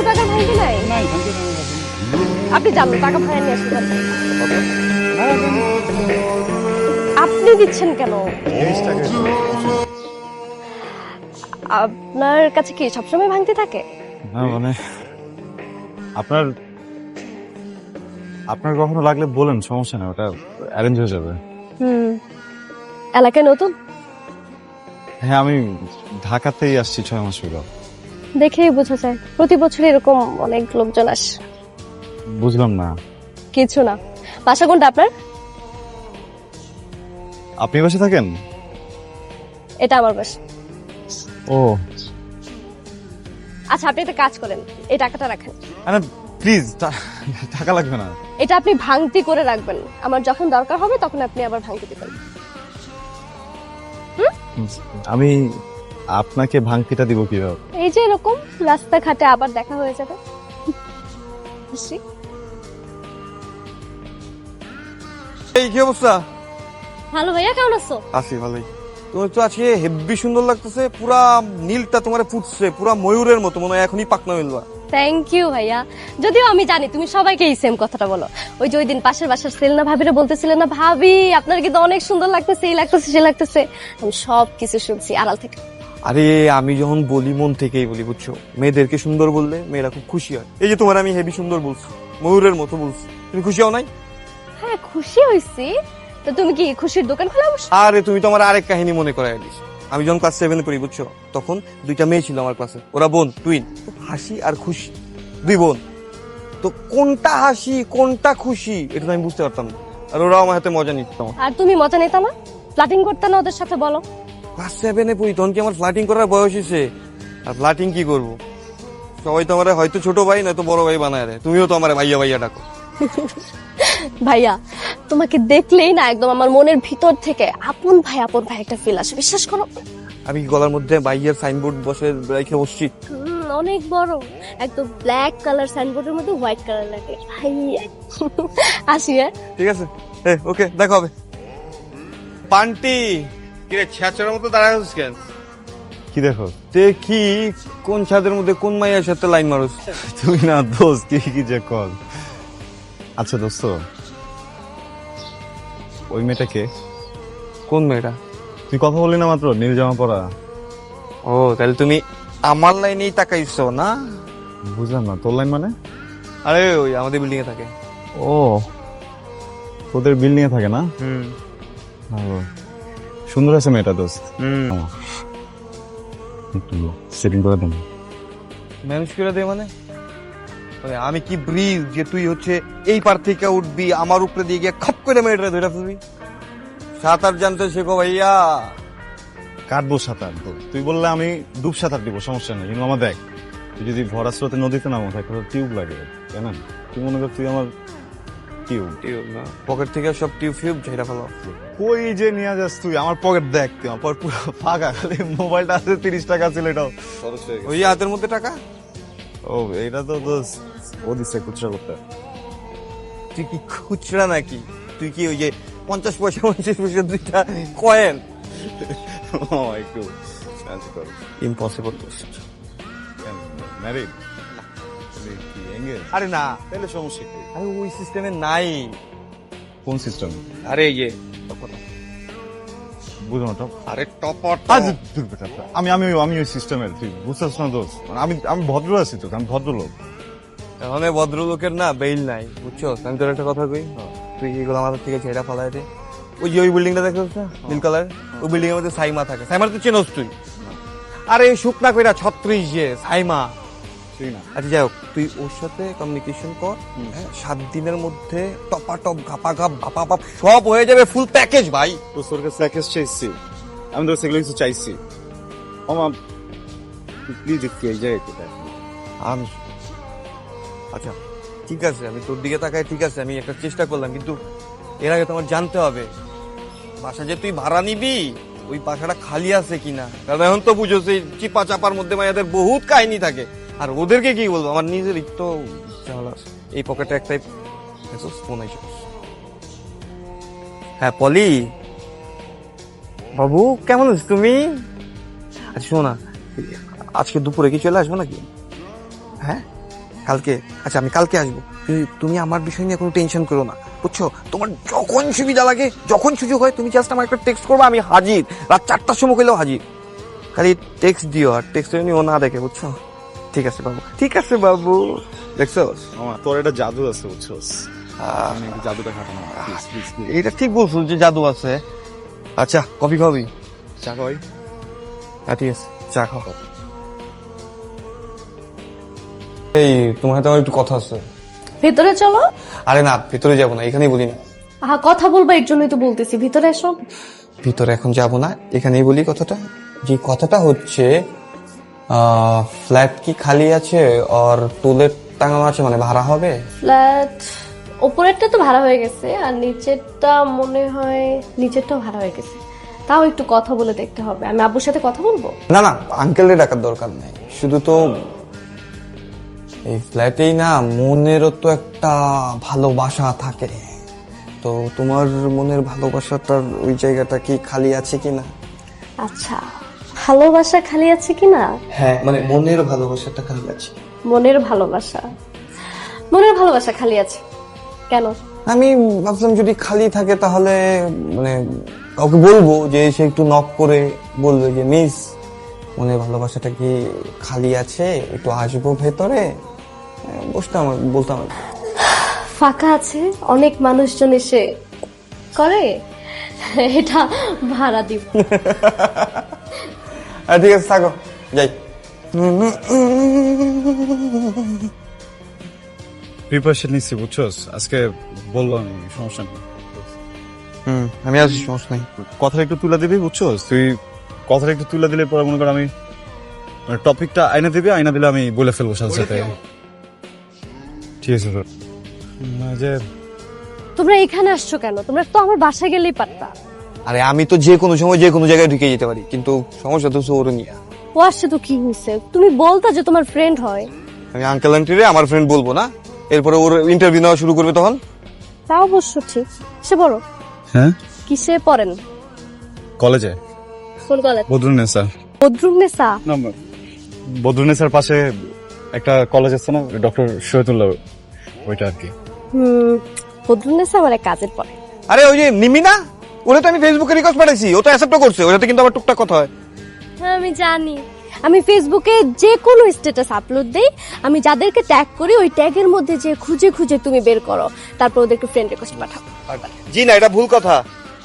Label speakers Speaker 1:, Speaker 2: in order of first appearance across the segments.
Speaker 1: টাকার ভাঙতি নাই? আপনি জানেন টাকা ভাড়া নিয়ে আসতে জানেন। আপনি দিচ্ছেন কেন? আপনার কাছে কি সবসময় ভাঙতি থাকে?
Speaker 2: না মানে আপনার আপনার কখনো লাগলে বলেন, সমস্যা নেই, ওটা অ্যারেঞ্জ হয়ে যাবে।
Speaker 1: এলাকায় নতুন?
Speaker 2: হ্যাঁ, আমি ঢাকাতেই আসছি 6 মাস হলো।
Speaker 1: দেখেই বোঝা যায় প্রতি বছর এরকম অনেক লোকজন আসে।
Speaker 2: বুঝলাম না।
Speaker 1: কিছু না। বাসা কোনটা আপনার?
Speaker 2: আপনি বাসে থাকেন?
Speaker 1: এটা আমার বাসা।
Speaker 2: ও
Speaker 1: আচ্ছা, আপনি একটা কাজ করেন, এই টাকাটা রাখেন।
Speaker 2: আরে প্লিজ, টাকা লাগবে না।
Speaker 1: এটা আপনি ভাঙতি করে রাখবেন, আমার যখন দরকার হবে তখন আপনি আবার ভাঙতি দিবেন।
Speaker 2: আমি আপনাকে ভাঙতিটা দিব কিভাবে?
Speaker 1: এই যে এরকম রাস্তাঘাটে আবার দেখা হয়ে যাবে। আসি।
Speaker 3: এই কি অবস্থা?
Speaker 1: ভালো ভাইয়া, কেমন আছো?
Speaker 3: আছি ভালোই। তোমার তো আজকে হেব্বি সুন্দর লাগতেছে, পুরা নীলটা তোমার ফুটছে, পুরা ময়ূরের মতো, মনে হয় এখনই পাকনা হইলবা।
Speaker 1: থ্যাংক ইউ ভাইয়া। যদিও আমি জানি তুমি সবাইকে এই সেম কথাটা বলো। ওই যে ওই দিন পাশের বাসার সেলনা ভাবিরা বলতেছিলেন না, ভাবি আপনার কিন্তু অনেক সুন্দর লাগতেছে, এই লাগতেছে সে লাগতেছে। আমি সব কিছু শুনছি আড়াল থেকে।
Speaker 3: আরে আমি যখন বলি মন থেকেই বলি, বুঝছো? মেয়েদেরকে সুন্দর বললে মেয়েরা খুব খুশি হয়। এই যে তোমার আমি হেভি সুন্দর বলছি, ময়ূরের মতো বলছি, তুমি খুশি হও নাই?
Speaker 1: হ্যাঁ, খুশি হইছি। তো তুমি কি খুশির দোকান খোলা বসো?
Speaker 3: আরে তুমি তো আমার আরেক কাহিনী মনে করাই দিস। আমি যখন ক্লাস 7 পড়ি, বুঝছো, তখন দুইটা মেয়ে ছিল আমার ক্লাসে, ওরা বোন, টুইন, হাসি আর খুশি, দুই বোন। তো কোনটা হাসি কোনটা খুশি এটা তো আমি বুঝতে পারতাম না, আর ওরাও আমার হাতে মজা নিত।
Speaker 1: আর তুমি মজা নিতা না? ফ্লাটিং করতে না ওদের সাথে? বলো।
Speaker 3: ক্লাস 7 পড়ি, তখন কি আমার ফ্লাটিং করার বয়স হয়েছে? আর ফ্লাটিং কি করব? সবাই তো আমার হয়তো ছোট ভাই নয়তো বড় ভাই বানায় দেয়, তুমিও তো আমার ভাইয়া ভাইয়া ডাকো।
Speaker 1: ভাইয়া, তোমাকে দেখলেই না একদম আমার মনের ভিতর থেকে আপন ভাই একটা ফিল আসে, বিশ্বাস করো।
Speaker 3: আমি কি গলার মধ্যে ভাইয়ের সাইনবোর্ড বসে রেখে বসছি?
Speaker 1: অনেক বড় একদম ব্ল্যাক কালার সাইনবোর্ডের মধ্যে হোয়াইট কালার লাগে ভাইয়া। আসি। হ্যাঁ
Speaker 3: ঠিক আছে, ওকে, দেখা হবে। পান্টি কিরে ছ্যাচড়ার মতো দাঁড়ায় আছিস কেন?
Speaker 2: কি দেখো?
Speaker 3: দেখি কোন ছাদের মধ্যে কোন মাইয়ার সাথে লাইন মারুস।
Speaker 2: তুই না দোস্ত, কি যে কল। আচ্ছা দোস্ত, ওই মেয়েটাকে?
Speaker 3: কোন মেয়েটা?
Speaker 2: তুই কথা বললি না মাত্র, নীল জামা পরা।
Speaker 3: ও, তাহলে তুমি আমার লাইনেই তাকাইছো না?
Speaker 2: বুঝলাম না, তোর লাইন মানে?
Speaker 3: আরে ওই আমাদের বিল্ডিং এ থাকে।
Speaker 2: ও, তোদের বিল্ডিং এ থাকে না?
Speaker 3: হুম
Speaker 2: ভালো। সুন্দর আছে মেয়েটা দোস্ত।
Speaker 3: হুম।
Speaker 2: একটু সেটিং করে দেন।
Speaker 3: ম্যানেজ করে দে মানে? মানে আমি কি ব্রিজ যে তুই হচ্ছে এই পার থেকে উঠবি, আমার উপরে দিয়ে গিয়ে খপ করে মেয়েটা ধরে ফেলবি? সাঁতার জানতে শেখো ভাইয়া।
Speaker 2: কাটবো সাঁতার তো, তুই বললে আমি ডুব সাঁতার দিব, সমস্যা নেই। কিন্তু আমার দেখ, তুই যদি ভরা স্রোতে নদীতে নামো তাহলে টিউব লাগে, জানেন? তুই মনে কর তুই আমার টিউব।
Speaker 3: টিউব না, পকেট থেকে সব টিউব ফিউব ঝেড়ে ফেলো।
Speaker 2: কই যে নিয়ে যাস তুই? আমার পকেট দেখ, তুই আমার পকেট পুরো ফাঁকা, খালি মোবাইলটা আছে 30 টাকা ছিল, এটাও খরচ হয়ে গেছে।
Speaker 3: ওই হাতের মধ্যে টাকা?
Speaker 2: ও, এটা তো দোস্ত ও দিচ্ছে খুচরা করতে।
Speaker 3: তুই কি খুচরা নাকি? তুই কি ওই যে 50 পয়সা 50 পয়সা দুইটা কয়েন?
Speaker 2: ও একটু সাহায্য কর।
Speaker 3: ইম্পসিবল।
Speaker 2: ম্যারিড? কি এঙ্গেজ?
Speaker 3: আরে না,
Speaker 2: তাহলে সমস্যা কি?
Speaker 3: আরে ওই সিস্টেমে নাই।
Speaker 2: কোন সিস্টেম?
Speaker 3: আরে ইয়ে
Speaker 2: বুঝো না তো।
Speaker 3: আরে টপর
Speaker 2: আজ দূর বেটা, আমি আমি আমি ওই সিস্টেমের, তুই বুঝছিস না দোস্ত? আমি আমি ভদ্র আছি তো, আমি ভদ্রলোক।
Speaker 3: এখন ভদ্রলোকের না বেইল নাই, বুঝছো? আমি তোর একটা কথা কই, তুই এগুলো আমাদের থেকে ছেড়া ফেলায় দে। ওই যে ওই বিল্ডিংটা দেখছিস না, নীল কালার, ওই বিল্ডিং এর মধ্যে সাইমা থাকে। সাইমা তো চেনস তুই? আরে শুকনা কইরা 36 যে সাইমা।
Speaker 2: ঠিক না?
Speaker 3: আচ্ছা যাই হোক, তুই ওর সাথে কমিউনিকেশন কর, 7 দিনের মধ্যে টপাটপ ঘাপা ঘাপ ভাপা ভাপ সব হয়ে যাবে, ফুল প্যাকেজ ভাই।
Speaker 2: তো তোর কাছে প্যাকেজ চাইছি, আমি তো সেগুলো কিছু চাইছি। মামা প্লিজ একটু এই জায়গায় একটু দেখ।
Speaker 3: আমি আচ্ছা ঠিক আছে, আমি তোর দিকে তাকাই, ঠিক আছে, আমি একটা চেষ্টা করলাম, কিন্তু এর আগে তোমার জানতে হবে বাসা যে তুই ভাড়া নিবি ওই বাসাটা খালি আছে কিনা। কারণ এখন তো বুঝো সেই চিপা চাপার মধ্যে মায়েদের বহুত কাহিনী থাকে, আর ওদেরকে কি বলবো? আমার নিজের তো ইচ্ছা হলো, এই পকেটে একটাই ফোন আইছে। হ্যাঁ পলি বাবু, কেমন আছিস তুমি? আচ্ছা শোনো না, আজকে দুপুরে কি চলে আসবো নাকি? হ্যাঁ কালকে, আচ্ছা আমি কালকে আসবো। তুমি আমার বিষয় নিয়ে কোনো টেনশন করো না, বুঝছো? তোমার যখন সুবিধা লাগে, যখন সুযোগ হয়, তুমি জাস্ট আমার একটা টেক্সট করবে, আমি হাজির। রাত 4টার সময় হলেও হাজির। খালি টেক্সট দিও, আর টেক্সট যদি ও না দেখে, বুঝছো? ঠিক আছে বাবু, ঠিক আছে বাবু। দেখছো
Speaker 2: মামা তোর এটা জাদু আছে বুঝছস, আমি একটু জাদুটা খাটানো প্লিজ প্লিজ।
Speaker 3: এটা ঠিক বলছো যে জাদু আছে। আচ্ছা কফি খাবি?
Speaker 2: চা খাওয়াই।
Speaker 3: হ্যাঁ ঠিক আছে, চা খাও। এই তোমার সাথে আমার একটু কথা আছে।
Speaker 1: ভিতরে চলো।
Speaker 3: আরে না, ভিতরে যাবো না, এখানেই বলি না।
Speaker 1: আহা, কথা বলবো এর জন্যই তো বলতেছি, ভিতরে এসো।
Speaker 3: ভিতরে এখন যাব না, এখানেই বলি কথাটা। যে কথাটা হচ্ছে, ফ্ল্যাট কি খালি আছে আর টুলেট টাঙানো আছে, মানে ভাড়া হবে?
Speaker 1: ফ্ল্যাট উপরেরটা তো ভাড়া হয়ে গেছে, আর নিচেরটা মনে হয় নিচেরটাও ভাড়া হয়ে গেছে। তাও একটু কথা বলে দেখতে হবে, আমি আব্বুর সাথে কথা বলবো।
Speaker 3: না না, আঙ্কেলের ডাকার দরকার নেই, শুধু তো এই ফ্ল্যাটেই না মনেরও তো একটা ভালোবাসা থাকে। তো তোমার মনের ভালোবাসাটার ওই জায়গাটা কি খালি আছে কিনা?
Speaker 1: আচ্ছা, ভালোবাসা খালি আছে কিনা?
Speaker 3: হ্যাঁ, মানে মনের ভালোবাসাটা খালি আছে।
Speaker 1: মনের ভালোবাসা, মনের ভালোবাসা খালি আছে কেন?
Speaker 3: আমি ভাবলাম যদি খালি থাকে তাহলে মানে কাউকে বলবো, যে সে একটু নক করে বলবে যে মিস, মনের ভালোবাসাটা কি খালি আছে, একটু আসবো ভেতরে। বসতাম, বলতাম।
Speaker 1: ফাঁকা আছে, অনেক মানুষজন এসে করে, এটা ভাড়া দিব।
Speaker 3: ঠিক আছে, থাকো, যাই।
Speaker 2: প্রিপারেশন নিচ্ছি বুঝছস, আজকে বলবো আমি, সমস্যা নেই।
Speaker 3: আমি আসি, সমস্যা নেই।
Speaker 2: কথাটা একটু তুলে দিবি বুঝছস, তুই কথাটা একটু তুলে দিলে পরে মনে কর আমি টপিকটা আইনা দিবি, আইনা দিলে আমি বলে ফেলবো সাথে সাথে। ঠিক আছে তোর যে
Speaker 1: তোমরা এখানে আসছো কেন? তোমরা তো আমার বাসায় গেলেই পারতা।
Speaker 3: আরে আমি তো যে কোনো সময় যে কোনো জায়গায় ঢুকে যেতে পারি, কিন্তু সমস্যা তো ওরে নিয়ে।
Speaker 1: ও আসছে তো কি হয়েছে? তুমি বলতা যে তোমার ফ্রেন্ড হয়।
Speaker 3: আমি আঙ্কেল আন্টিরে আমার ফ্রেন্ড বলবো না, এরপরে ওর ইন্টারভিউ নেওয়া শুরু করবে তখন।
Speaker 1: তা অবশ্য ঠিক। সে বড়
Speaker 2: হ্যাঁ
Speaker 1: কিসে পড়েন?
Speaker 2: কলেজে
Speaker 1: কোন কলেজ?
Speaker 2: বদরুন্নেসা।
Speaker 1: বদরুন্নেসা?
Speaker 2: বদরুন্নেসার পাশে একটা কলেজ আছে না, ডক্টর শহীদুল্লাহ, ওইটা আর কি।
Speaker 1: বদরুন্নেসা আমার এক কাজের পরে।
Speaker 3: আরে ওই যে নিমি না, ওরে তো আমি ফেসবুকে রিকোয়েস্ট পাঠাইছি, ও তো অ্যাকসেপ্ট করছে, ওটাতে কিন্তু আবার টুকটাক কথা হয়।
Speaker 1: হ্যাঁ আমি জানি, আমি ফেসবুকে যে কোনো স্ট্যাটাস আপলোড দেই, আমি যাদেরকে ট্যাগ করি ওই ট্যাগের মধ্যে যে খুঁজে খুঁজে তুমি বের করো, তারপর ওদেরকে ফ্রেন্ড রিকোয়েস্ট পাঠাও।
Speaker 3: জি না, এটা ভুল কথা।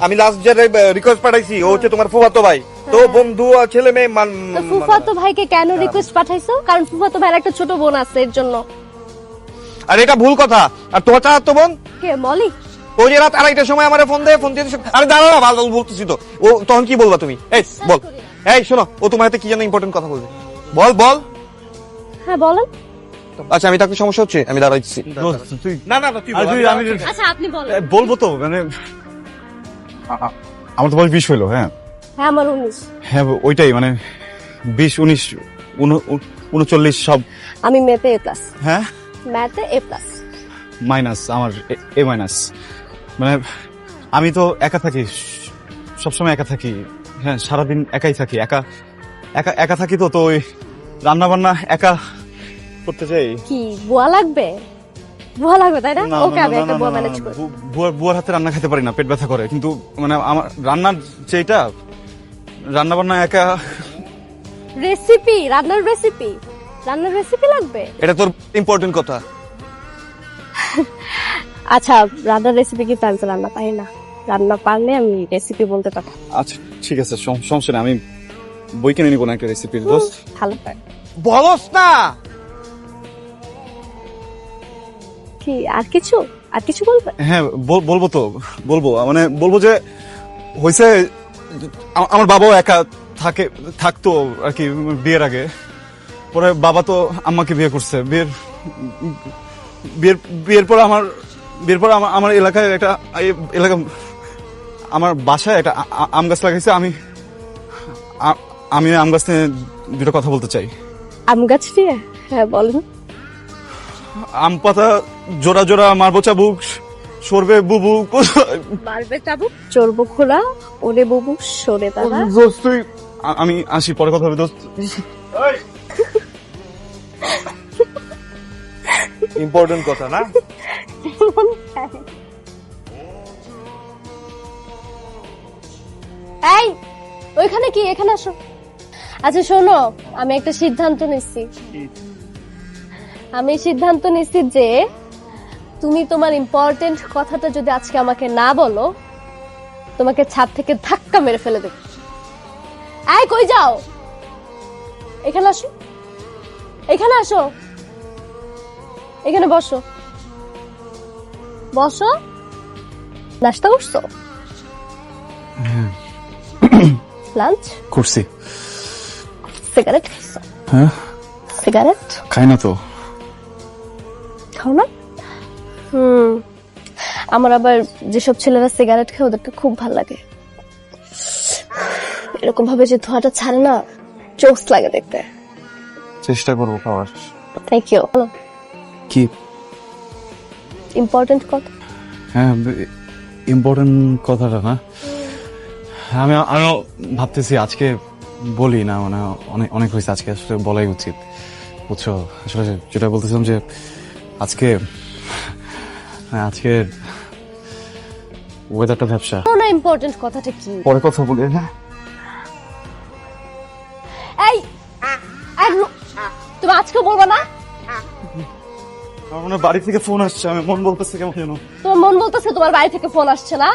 Speaker 3: আমি লাস্ট যে রিকোয়েস্ট পাঠাইছি ও হচ্ছে তোমার ফুফাতো ভাই, তো বন্ধু ছেলে মেয়ে
Speaker 1: তো ফুফাতো ভাইকে কেন রিকোয়েস্ট পাঠাইছো? কারণ ফুফাতো ভাইয়ের একটা ছোট বোন আছে, এর জন্য।
Speaker 3: আর এটা ভুল কথা। আর তোমার চাচাতো বোন,
Speaker 1: কে মলি?
Speaker 3: ও যে রাত 2:30টার সময় আমারে ফোন দিয়ে আরে দাঁড়াও না, ভালো বলতেছি তো। ও তখন কি বলবা তুমি? এই বল, এই শোনো, ও তোমার হাতে কি যেন ইম্পর্টেন্ট কথা বলবে, বল বল।
Speaker 1: হ্যাঁ বলেন।
Speaker 3: আচ্ছা আমি তাকে সমস্যা হচ্ছে, আমি দাঁড়াইছি।
Speaker 2: তুই
Speaker 3: না না না, তুই বল।
Speaker 2: আমি
Speaker 1: আচ্ছা আপনি বলেন।
Speaker 2: বলবো তো, মানে আমার তো বয়স 20 হইলো। হ্যাঁ
Speaker 1: হ্যাঁ আমার 19।
Speaker 2: হ্যাঁ ওইটাই, মানে 20, 19, 39 সব।
Speaker 1: আমি ম্যাথে A+।
Speaker 2: হ্যাঁ
Speaker 1: ম্যাথে A+।
Speaker 2: মাইনাস, আমার A-। মানে আমি তো একা থাকি, সবসময় একা থাকি। হ্যাঁ সারাদিন একাই থাকি, একা একা একা থাকি। তো ওই রান্না বান্না একা করতে চাই।
Speaker 1: কি বুয়া লাগবে? বুয়া লাগবে তাই না? ওকে আমি একটা বুয়া ম্যানেজ করি।
Speaker 2: বুয়ার হাতে রান্না খেতে পারি না, পেট ব্যথা করে। কিন্তু মানে আমার রান্নার যেটা রান্না বান্না একা।
Speaker 1: রেসিপি, রান্নার রেসিপি লাগবে।
Speaker 3: এটা তোর ইম্পর্টেন্ট কথা।
Speaker 1: আচ্ছা রান্নার রেসিপি কিন্তু আমি তো রান্না পারি না, রান্না পারলে আমি রেসিপি বলতে পারবো।
Speaker 2: আচ্ছা ঠিক আছে, সমস্যা নেই, আমি বই কিনে নিবো না একটা রেসিপির। দোস্ত
Speaker 1: ভালো পারে।
Speaker 3: বলস না
Speaker 1: কি আর কিছু বলবে?
Speaker 2: হ্যাঁ বলবো তো, মানে বলবো যে হয়েছে, আমার বাবাও একা থাকতো আর কি বিয়ের আগে। পরে বাবা তো আম্মাকে বিয়ে করছে, বিয়ের পর আমার এলাকায় একটা আমার বাসায় একটা আম গাছ লাগাইছে। আমি আম গাছ নিয়ে দুটো কথা বলতে চাই।
Speaker 1: আম গাছ নিয়ে? হ্যাঁ বলেন।
Speaker 2: আম পাতা জোড়া জোড়া মারবো চাবুক, সরবে বুবু,
Speaker 1: মারবে চাবুক, চলবো খোলা, ওরে বুবু সরে দাঁড়া।
Speaker 2: দোস্ত তুই, আমি আসি, পরে কথা হবে দোস্ত।
Speaker 3: ইম্পর্টেন্ট কথা না?
Speaker 1: এই ওইখানে কি, এখানে আসো। আচ্ছা শোনো, আমি একটা সিদ্ধান্ত নিচ্ছি। আমি সিদ্ধান্ত নিচ্ছি যে তুমি তোমার ইম্পর্টেন্ট কথাটা যদি আজকে আমাকে না বলো, তোমাকে ছাদ থেকে ধাক্কা মেরে ফেলে দেব। এই কই যাও? এখানে আসো, এখানে আসো, এখানে বসো। বসো। নাস্তা করছো? লাঞ্চ
Speaker 2: করছি।
Speaker 1: সিগারেট খাইছো?
Speaker 2: হ্যাঁ,
Speaker 1: সিগারেট
Speaker 2: খাই না তো।
Speaker 1: খাও না? আমার আবার যেসব ছেলেরা সিগারেট খায় ওদেরকে খুব ভালো লাগে। এরকম ভাবে যে ধোঁয়াটা ছাড়ে না, জোস লাগে দেখতে।
Speaker 2: চেষ্টা করবো খাওয়ার।
Speaker 1: Thank you.
Speaker 2: কি?
Speaker 1: ইম্পর্টেন্ট কথা।
Speaker 2: হ্যাঁ, ইম্পর্টেন্ট কথাটা না, আমিও ভাবতেছি আজকে বলি না, মানে অনেক অনেক হয়েছে, আজকে আসলে বলাই উচিত, বুঝছো? আসলে যেটা বলতেছিলাম যে আজকে ওয়েদারটা ব্যবসা।
Speaker 1: না, ইম্পর্টেন্ট কথাটা কি?
Speaker 2: পরে কথা বলি। হ্যাঁ,
Speaker 1: এই তুমি আজকে বলবা না?
Speaker 2: আমার মনে হয় বাড়ি থেকে ফোন আসছে, আমি মন বলতেছে কেমন যেন।
Speaker 1: তোমার মন বলতেছে তোমার বাড়ি থেকে ফোন আসছে না?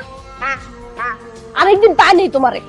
Speaker 1: আরেকদিন পাইনি তোমারে।